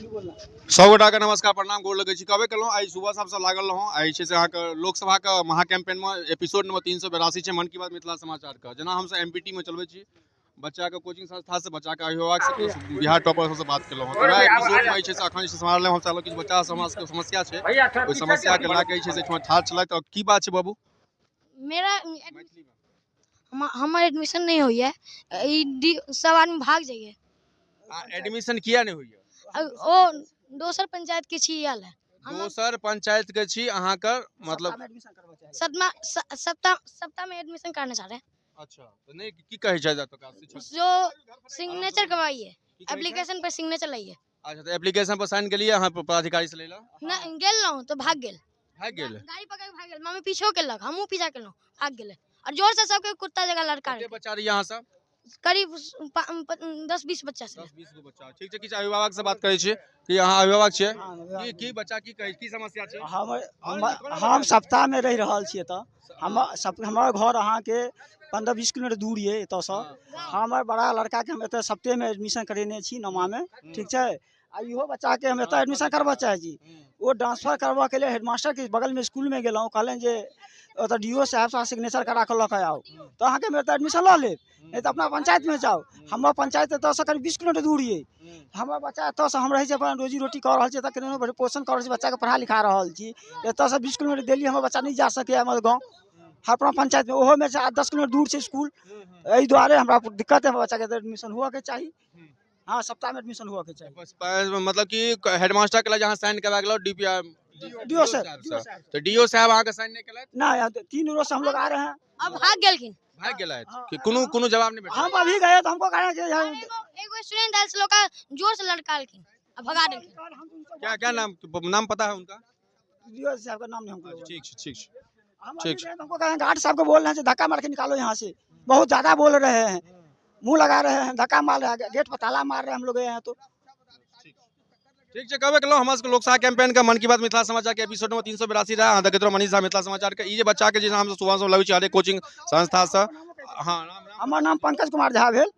सौ गोटा के नमस्कार प्रणाम गोर लगे छी कहबे केलहुँ आई सुबह सब लागल रहौं आई छै से अहाँके लोकसभा के महा कैंपेन में एपिसोड नंबर 382 छै मन की बात मिथिला समाचार का जेना हम सब एमपीटी में चलबै छी बच्चा के कोचिंग संस्था से बच्चा के अभिभावक से बिहार टॉपर से बात केलहुँ तो वह एपिसोड में छै से अखन से समाज हम चाहलो किछु बच्चा हमरा सबके समस्या छै ओहि समस्या के लए के छै से ठाढ़ छलथि और की बात छै बाबू मेरा हमारे एडमिशन नहीं हुई है सब आदमी भाग जाइए एडमिशन किया नहीं हुई है ओ दोसर पंचायत के छी आयल है दोसर पंचायत के छी अहाँ का मतलब सप्ताह में एडमिशन करना चाह रहे हैं अच्छा तो नहीं की कहे छै जो सिग्नेचर करवाइए एप्लीकेशन पर सिग्नेचर लाइए अच्छा तो एप्लीकेशन पर साइन के लिए अहाँ पदाधिकारी से लेला ना गेल ना तो भाग गेल गाड़ी पकड़ के भाग गेल मम्मी पीछे केलक हमहू पीछा केलहुं भाग गेले और जोर से सबके कुत्ता जगह लड़का के बच्चा रही यहां सब करीब 10-20 बच्चा से 10-20 गो बच्चा ठीक छै किछ अभिभावक से बात करै छी कि अहाँ अभिभावक छियै की बच्चा की कहै की समस्या छै हम सप्ताह में रह रहल छियै त हमर घर अहाँ के 15-20 किलोमीटर दूर ये एतऽ से हमर बड़ा लड़का के हम एतऽ सप्ताह में एडमिशन करेने छी नमा में ठीक छै आ इहो बच्चा के हम एतऽ एडमिशन करबा चाहे छी वो ट्रांसफर करबा के लिए हेडमास्टर के बगल में स्कूल में गेलहुँ कहलन जे ओतऽ डीओ साहब से सिग्नेचर करा के लऽ आओ तो अहाँ के हम एतऽ एडमिशन लऽ लेब नहीं तो अपना पंचायत में जाओ हमर पंचायत एतऽ से करीब 20 किलोमीटर दूर ये हमर बच्चा एतऽ से हम रहै छै अपन रोजी रोटी कर रहल छी एतऽ केनो पोषण कर रहल छी बच्चा के पढ़ा लिखा रहल छी एतऽ से 20 किलोमीटर दिल्ली हमर बच्चा नहीं जा सके हमर गाँव अपना पंचायत में ओहो में से 10 किलोमीटर दूर से स्कूल एहि दुआरे हमरा दिक्कत है बच्चा के एडमिशन हुआ के चाहिए हाँ सप्ताह में एडमिशन हुआ के चाहिए मतलब कि हेडमास्टर के जहाँ साइन करवा गेलो डीओ साहब तो डीओ साहब अहाँ के साइन नहीं केलथि ना 3 रोज से हम लोग आ रहे हैं अब भाग गेलखिन भाग गेलथि कि कोनो जवाब नहीं हम अभी गए तो हमको कहा कि एगो स्टूडेंट आयल लोग का जोर से लड़कालखिन अब भगा देलखिन क्या नाम पता है उनका डीओ साहब का नाम नहीं हमको ठीक ठीक हमको कहा गार्ड साहब को बोल रहे हैं धक्का मार के निकालो यहाँ से बहुत ज्यादा बोल रहे हैं मुंह लगा रहे हैं धक्का मार रहे हैं गेट पर ताला मार रहे हैं हम लोग यहाँ तो ठीक है कहबे केलहुँ हमर लोकसभा कैंपेन का मन की बात मिथिला समाचार के एपिसोड नंबर 382 रहा अहाँ देखैत रहू मनीष झा मिथिला समाचार के ई जे बच्चा के जे हम सुबह से लबै छी हरेक कोचिंग संस्था से हां हमर नाम पंकज कुमार झा भेल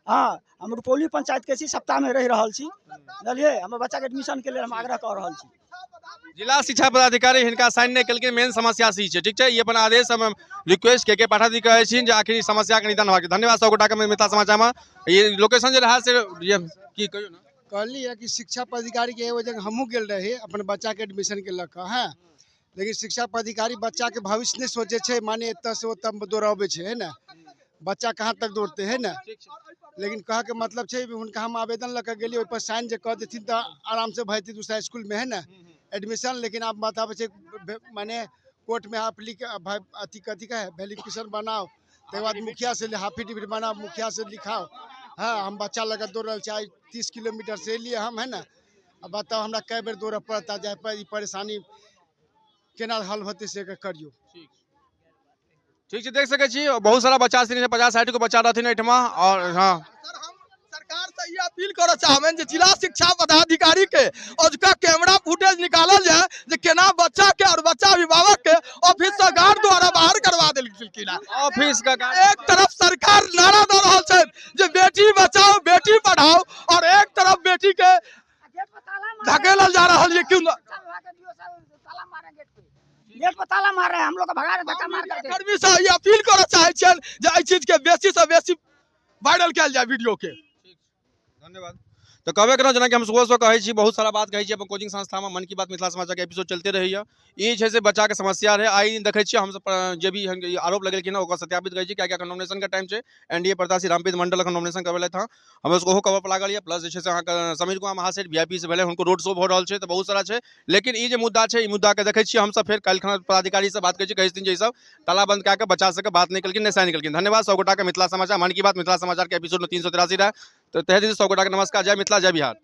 हां हम रुपौली पंचायत के छी सप्ताह में रह रहल छी बुझलिए हमर बच्चा के एडमिशन के लिए हम आग्रह कर रहल छी जिला शिक्षा पदाधिकारी हिनका साइन नहीं केलकै मेन समस्या सी छै ठीक छै ई अपन आदेश हम रिक्वेस्ट के पाठादी कहै छी जे आखिर समस्या के निदान होबाक धन्यवाद सब गोटा के मिथिला समाचार में ये लोकेशन जे रहा से की कहियो ना कहली है कि शिक्षा पदाधिकारी के एगो जगह हमहूँ गेल रही अपन बच्चा के एडमिशन के लऽ है लेकिन शिक्षा पदाधिकारी बच्चा के भविष्य नहीं सोचे छे माने एतऽ से ओतऽ दौड़ाबे छे है ना बच्चा कहाँ तक दौड़ते है ना लेकिन कह के मतलब छे हुनका हम आवेदन लऽ के गेली ओहि पर साइन जे कह देथिन तो आराम से भैती दूसरा स्कूल में है ना एडमिशन लेकिन आप बताबे छे माने कोर्ट में अथी कथी का है वेरिफिकेशन बनाओ तक बाद मुखिया से हाफिडेविट बनाओ मुखिया से लिखाओ हाँ हम बच्चा लगा दौड़ रहा चाहे 30 किलोमीटर से लिए हम है ना अब बताओ हमरा कई बेर दौड़ पड़ता जाए पर परेशानी केना हल होते से करियो ठीक है देख सके छी बहुत सारा बच्चा 50-60 को बच्चा रहथिन एठमा और हां सरकार से ये अपील करऽ चाहबन जे जिला शिक्षा पदाधिकारी के अजुका कैमरा फुटेज निकालल जाए जे केना बच्चा के और बच्चा अभिभावक के ऑफिस से गार्ड द्वारा बाहर करवा देलखिन ऑफिस का एक तरफ सरकार नारा दे रहल छै जे बेटी बचाओ बेटी पढ़ाओ और एक तरफ बेटी के धकेलल जा रहल है क्यों गेट पर ताला मार रहे हैं हम लोग भगा रहे धक्का मार करके कर्मी से ये अपील करऽ चाहे छियन जे एहि चीज के बेसी से बेसी वायरल कैल जाए वीडियो के धन्यवाद तो कहबे केलहुँ जेना कि हम सुबह कहै छी बहुत सारा बात कहै छी अपन कोचिंग संस्था में मन की बात मिथिला समाचार के एपिसोड चलते रहैया ई छै से बच्चा के समस्या रहे आई देखै छियै हम सब जे भी आरोप लगेलखिन ओकर सत्यापित करै छी क्या नॉमिनेशन के टाइम छै एनडीए प्रत्याशी रामप्रीत मंडल का नॉमिनेशन करवेलथि हँ हम उसको कवर पर लागल है प्लस जे छै अहाँ समीर कुमार महासेठ वीआईपी से भेले उनको रोड शो हो रहल छै तो बहुत सारा छै लेकिन ई जे मुद्दा छै ई मुद्दा के देखै छियै हम सब फेर काल्हि पदाधिकारी से बात करै छी कहै छथिन जे सब तालाबंद कऽ के बच्चा सबके बात नहीं केलखिन नहीं साइन केलखिन धन्यवाद सब गोटा के मिथिला समाचार मन की बात मिथिला समाचार के एपिसोड में 383 रहा तो तहे दिन सब गोटा के नमस्कार जय मिथिला जय बिहार।